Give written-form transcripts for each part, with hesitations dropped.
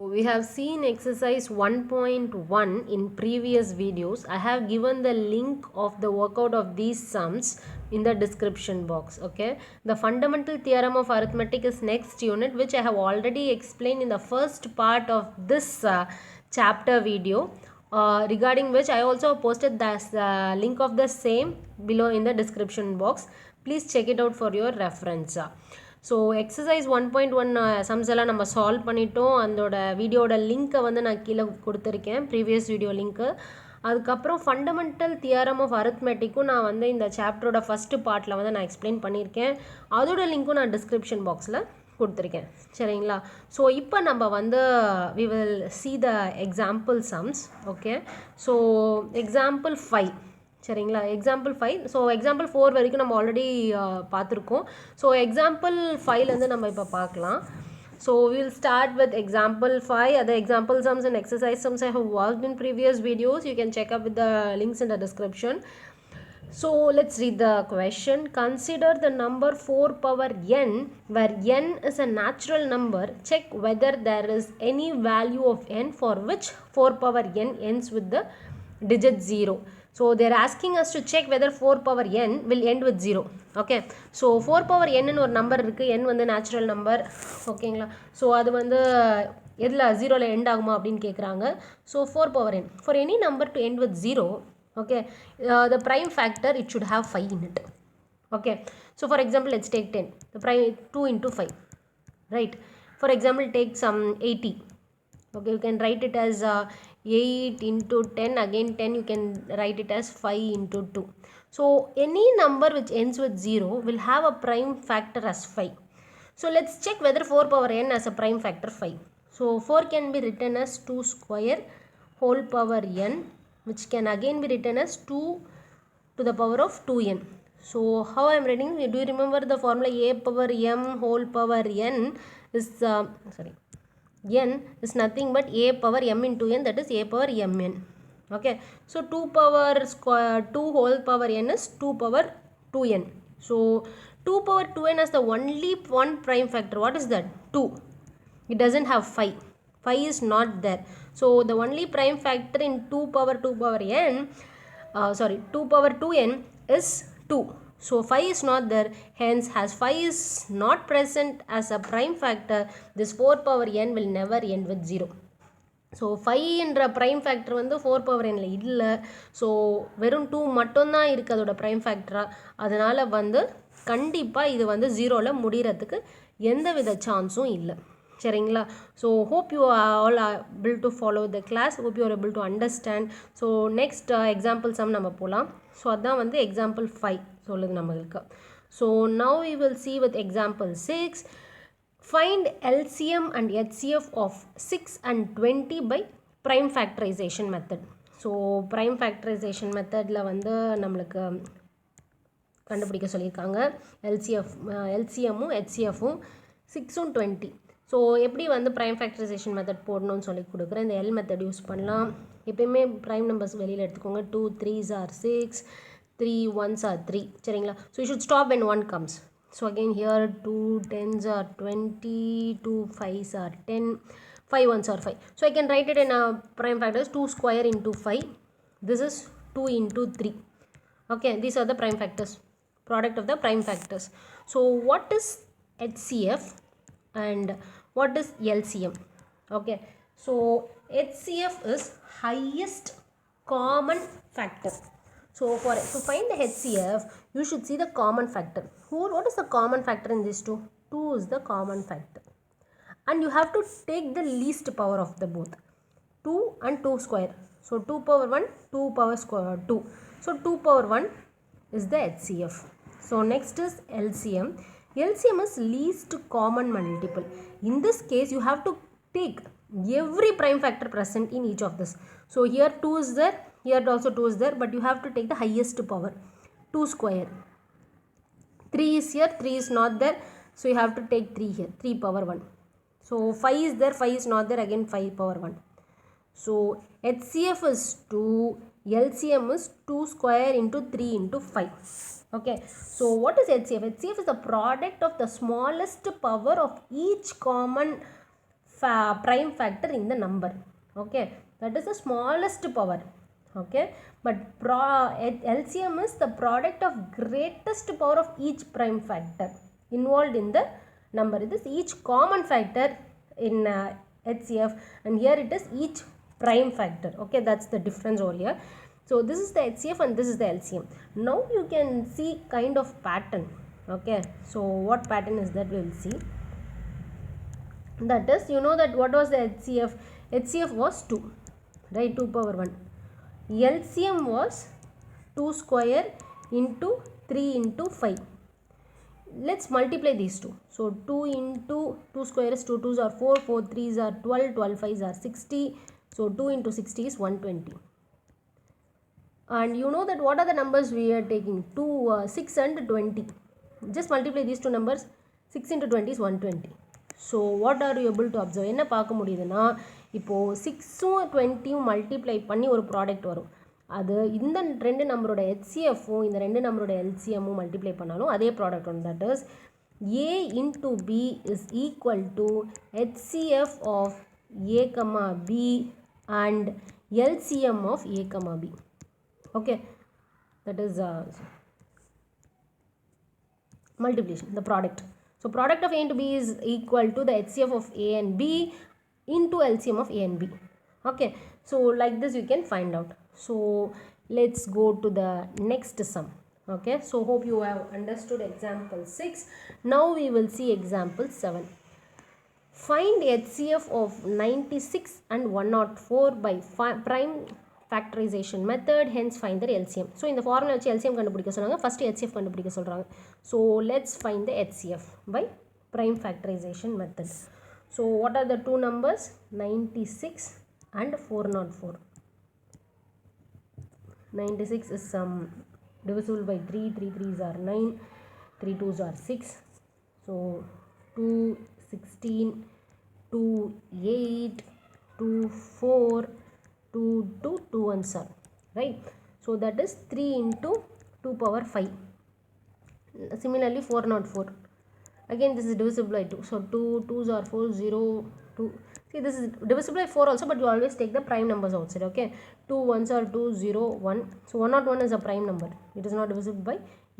We have seen exercise 1.1 in previous videos. I have given the link of the workout of these sums in the description box. Okay, the fundamental theorem of arithmetic is next unit, which I have already explained in the first part of this chapter video, regarding which I also posted the link of the same below in the description box. Please check it out for your reference. So exercise 1.1 sums எல்லாம் நம்ம solve பண்ணிட்டோம். அதோட வீடியோட லிங்க்கை வந்து நான் கீழே கொடுத்துருக்கேன், ப்ரீவியஸ் வீடியோ லிங்க்கு. அதுக்கப்புறம் ஃபண்டமெண்டல் தியரம் ஆஃப் அரித்மெட்டிக்கும் நான் வந்து இந்த சாப்டரோட ஃபஸ்ட்டு பார்ட்டில் வந்து நான் எக்ஸ்பிளைன் பண்ணியிருக்கேன். அதோட லிங்க்கும் நான் டிஸ்கிரிப்ஷன் பாக்ஸில் கொடுத்துருக்கேன், சரிங்களா? ஸோ இப்போ நம்ம வந்து we will see the example sums. Okay, so example 5, சரிங்களா? எக்ஸாம்பிள் 5. ஸோ எக்ஸாம்பிள் 4 வரைக்கும் நம்ம ஆல்ரெடி பார்த்துருக்கோம். ஸோ எக்ஸாம்பிள் 5லேருந்து நம்ம இப்போ பார்க்கலாம். So we'll start with example 5. Other example sums and exercise sums I have worked in previous videos. You can check up with the links in the description. So let's read the question. Consider the number 4 power n, where n is a natural number. Check whether there is any value of n for which 4 power n ends with the digit 0. So they are asking us to check whether 4 power n will end with 0. Okay, so 4 power n ன்னு ஒரு number இருக்குது. n வந்து natural number, ஓகேங்களா? So அது வந்து எதில் 0ல் end ஆகுமா அப்படின்னு கேட்குறாங்க. So 4 power n, for any number to end with 0, okay, the prime factor, it should have 5 in it. Okay, so for example, let's take 10. The prime 2 into 5, right? For example, take some 80. Okay, you can write it as 8 into 10, again 10, you can write it as 5 into 2. So any number which ends with 0 will have a prime factor as 5. So let's check whether 4 power n has a prime factor 5. So 4 can be written as 2 square whole power n, which can again be written as 2 to the power of 2n. So how I am writing? Do you remember the formula? A power m whole power n is n is nothing but a power m into n, that is a power mn. Okay, so 2 power square 2 whole power n is 2 power 2n. So 2 power 2n has the only one prime factor. What is that? 2. It doesn't have 5. 5 is not there. So the only prime factor in 2 power n 2 power 2n is 2. So 5 is not there, hence as 5 is not present as a prime factor, this 4 power n will never end with 0. So 5 என்ற prime factor வந்து 4 power n இல்லை. So வெறும் 2 மட்டும்தான் இருக்குது அதோட prime ஃபேக்டராக. அதனால் வந்து கண்டிப்பாக இது வந்து 0ல் முடிகிறதுக்கு எந்த வித சான்ஸும் இல்லை, சரிங்களா? So hope you all are able to follow the class. Hope you are able to understand. So next example sum நம்ம போகலாம். ஸோ அதுதான் வந்து எக்ஸாம்பிள் 5 சொல்லுது நம்மளுக்கு. So now we will see with example 6. Find LCM and HCF of 6 and 20 by prime factorization method. So prime factorization மெத்தடில் வந்து நம்மளுக்கு கண்டுபிடிக்க சொல்லியிருக்காங்க. எல்சிஎம்மும் ஹெச்சிஎஃப்பும் 6ம் 20. ஸோ எப்படி வந்து ப்ரைம் ஃபேக்டரைசேஷன் மெத்தட் போடணும்னு சொல்லி கொடுக்குறேன். இந்த எல் மெத்தட் யூஸ் பண்ணலாம். எப்பயுமே ப்ரைம் நம்பர்ஸ் வெளியில் எடுத்துக்கோங்க. 2 3s are 6, 3 1s are 3, சரிங்களா? So you should stop when 1 comes. So again here 2 10s are 20, 2 5s are 10, 5 1s are 5. So I can write it in a prime factors. 2 square into 5. This is 2 into 3. Okay, these are the prime factors, product of the prime factors. So what is HCF and what is LCM? Okay, so HCF is highest common factor. So to find the HCF, you should see the common factor. What is the common factor in these two? 2 is the common factor. And you have to take the least power of the both. 2 and 2 square. So 2 power 1, 2 power square 2. So 2 power 1 is the HCF. So next is LCM. LCM is least common multiple. In this case, you have to take every prime factor present in each of this. So here 2 is there, here also 2 is there, but you have to take the highest power. 2 square. 3 is here, 3 is not there, so you have to take 3 here, 3 power 1. So 5 is there, 5 is not there, again 5 power 1. So HCF is 2, LCM is 2 square into 3 into 5. Okay, so what is HCF? HCF is the product of the smallest power of each common prime factor in the number. Okay, that is the smallest power. Okay, but LCM is the product of greatest power of each prime factor involved in the number. It is each common factor in HCF, and here it is each prime factor. Okay, that's the difference over here. So this is the HCF and this is the LCM. Now you can see kind of pattern. Okay, so what pattern is that, we will see. That is, you know that what was the HCF? HCF was 2, right? 2 power 1. LCM was 2 square into 3 into 5. Let's multiply these two. So 2 into 2 square is 2 2s are 4, 4 3s are 12, 12 5s are 60. So 2 into 60 is 120. And you know that what are the numbers we are taking? 2, 6 and 20. Just multiply these two numbers. 6 into 20 is 120. So what are you able to observe? என்ன பார்க்க முடியுதுன்னா, இப்போது 6ம் 20ம் multiply பண்ணி ஒரு product வரும். அது இந்த ரெண்டு நம்பரோட HCFும் இந்த ரெண்டு நம்பரோட LCMும் மல்டிப்ளை பண்ணாலும் அதே ப்ராடக்ட் வரும். That is A into B is equal to HCF of A comma B and LCM of A comma B. Okay, that is multiplication, the product. So product of A into B is equal to the HCF of A and B into LCM of A and B. Okay, so like this you can find out. So let's go to the next sum. Okay, so hope you have understood example 6. Now we will see example 7. Find HCF of 96 and 104 by prime factorization method, hence find the LCM. So in the formula வச்சு LCM கண்டுபிடிக்க சொன்னாங்க, first HCF கண்டுபிடிக்க சொல்றாங்க. So let's find the HCF by prime factorization method. So what are the two numbers? 96 and 404. 96 is divisible by 3, 3 3s are 9, 3 2s are 6. So 2, 16, 2, 8, 2, 4, 2, 2, 2 1s are, right? So that is 3 into 2 power 5. Similarly 404. Again this is divisible by 2. So 2 2s are 4, 0, 2. See, this is divisible by 4 also, but you always take the prime numbers outside. Okay, 2 1s are 2, 0, 1. So 101 is a prime number. It is not divisible by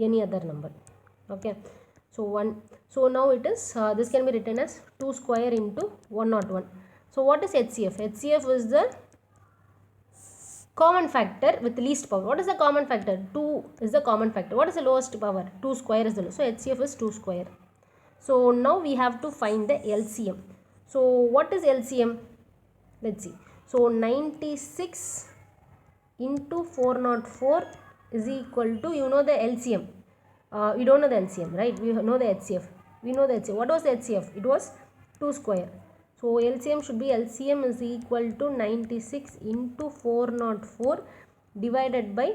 any other number. Okay, so 1. So now it is this can be written as 2 square into 101. So what is HCF? HCF is the common factor with least power. What is the common factor? 2 is the common factor. What is the lowest power? 2 square is the lowest. So HCF is 2 square. So now we have to find the LCM. So what is LCM? Let's see. So 96 into 404 is equal to, you know the LCM. We don't know the LCM, right? We know the HCF. We know the HCF. What was the HCF? It was 2 square. So LCM should be, LCM is equal to 96 into 404 divided by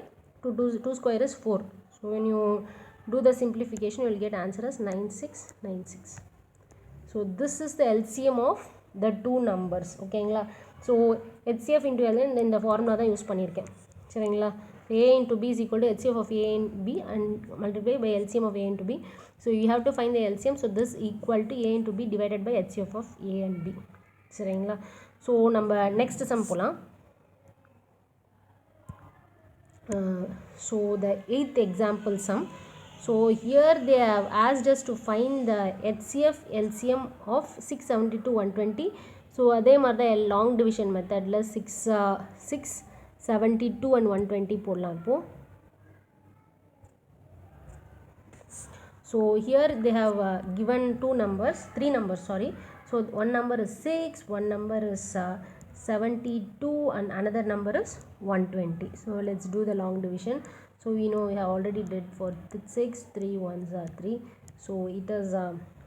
2 square is 4. So when you do the simplification, you will get answer as 9696. So this is the LCM of the two numbers. Okay, so HCF into LN in the formula தான் use பண்ணியிருக்கேன். சரிங்களா? A into B is equal to HCF of A and B and multiply by LCM of A into B. So you have to find the LCM. So this equal to A into B divided by HCF of A and B. சரிங்களா? So நம்ம next sum போலாம். So the 8th example sum. So here they have asked us to find the HCF LCM of 672 120. So அதே மாதிரி தான் long division methodல 672 and 120 போடலாம் இப்போ. So here they have given three numbers, sorry. So one number is 6, one number is 72 and another number is 120. So let's do the long division. So we know we have already did for 6, 3 1s are 3. So it is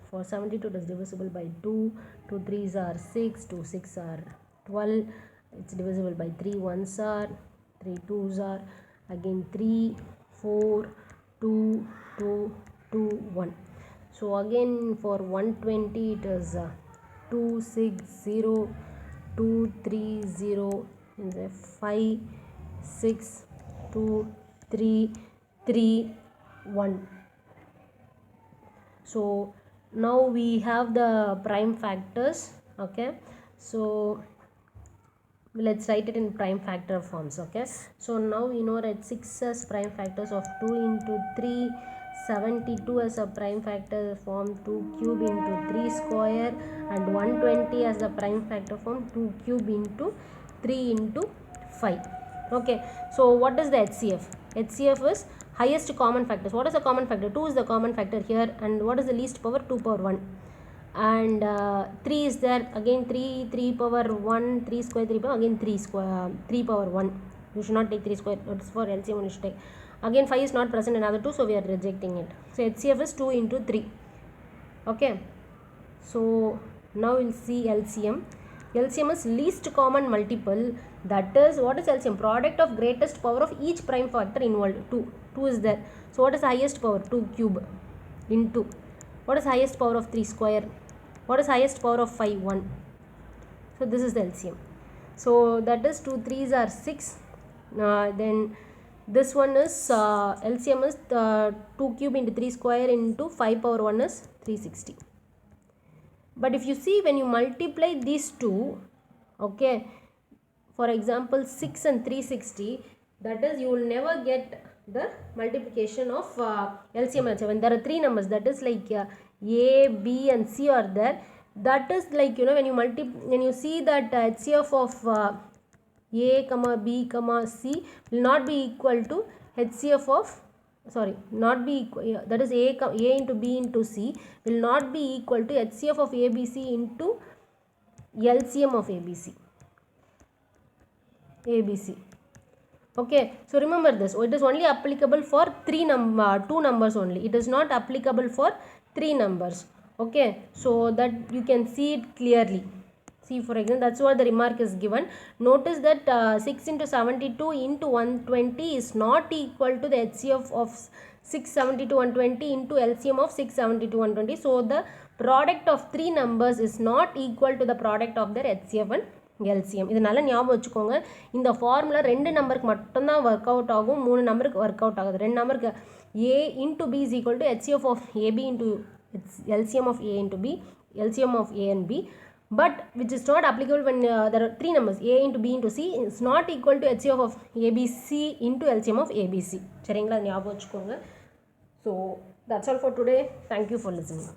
for 72 it is divisible by 2, 2 3s are 6, 2 6 are 12. It's divisible by 3 1s are, 3 2s are, again 3, 4, 2, 2, 2, 1. So again for 120 it is 2 6 0, 2 3 0, 5 6 2 3 3 1. So now we have the prime factors. Okay, so let's write it in prime factor forms. Okay, so now we know that 6 as prime factors of 2 into 3, 72 as a prime factor form 2 cube into 3 square, and 120 as a prime factor form 2 cube into 3 into 5. Okay, so what is the HCF? HCF is highest common factors. What is the common factor? 2 is the common factor here, and what is the least power? 2 power 1. And 3 is there, again 3 power 1, 3 square 3 power, again 3 power 1. You should not take 3 square, it's for LCM you should take. Again 5 is not present in other two, so we are rejecting it. So HCF is 2 into 3. Okay, so now we'll see LCM. LCM is least common multiple, that is, what is LCM? Product of greatest power of each prime factor involved. 2 is there, so what is the highest power? 2 cube into, what is highest power of 3 square? What is highest power of 5? 1. So this is the LCM. So that is 2 3s are 6. Then this one is LCM is 2 cube into 3 square into 5 power 1 is 360. But if you see, when you multiply these two, okay, for example 6 and 360, that is, you will never get the multiplication of LCM and LCM. When there are 3 numbers, that is like A, B and C are there, that is like, you know, when you see that HCF of A comma B comma C will not be equal to HCF of, sorry, not be equal, that is A into B into C will not be equal to HCF of ABC into LCM of ABC. Okay, so remember this, it is only applicable for 2 numbers only, it is not applicable for 3 numbers. Okay, so that you can see it clearly. See, for example, that's what the remark is given. Notice that 6 into 72 into 120 is not equal to the HCF of 672 120 into LCM of 672 120. So the product of 3 numbers is not equal to the product of their HCF and LCM. இது நல்லா ஞாபகம் வச்சுக்கோங்க. இந்த formula 2 நம்பருக்கு மட்டும்தான் work out ஆகும், 3 நம்பருக்கு work out ஆகுது. 2 நம்பருக்கு A into B is equal to HCF of AB into LCM of A into B, LCM of A and B, but which is not applicable when there are 3 numbers. A into B into C is not equal to HCF of ABC into LCM of ABC. சரிங்களா, ஞாபகம் வச்சுக்கோங்க. So that's all for today. Thank you for listening.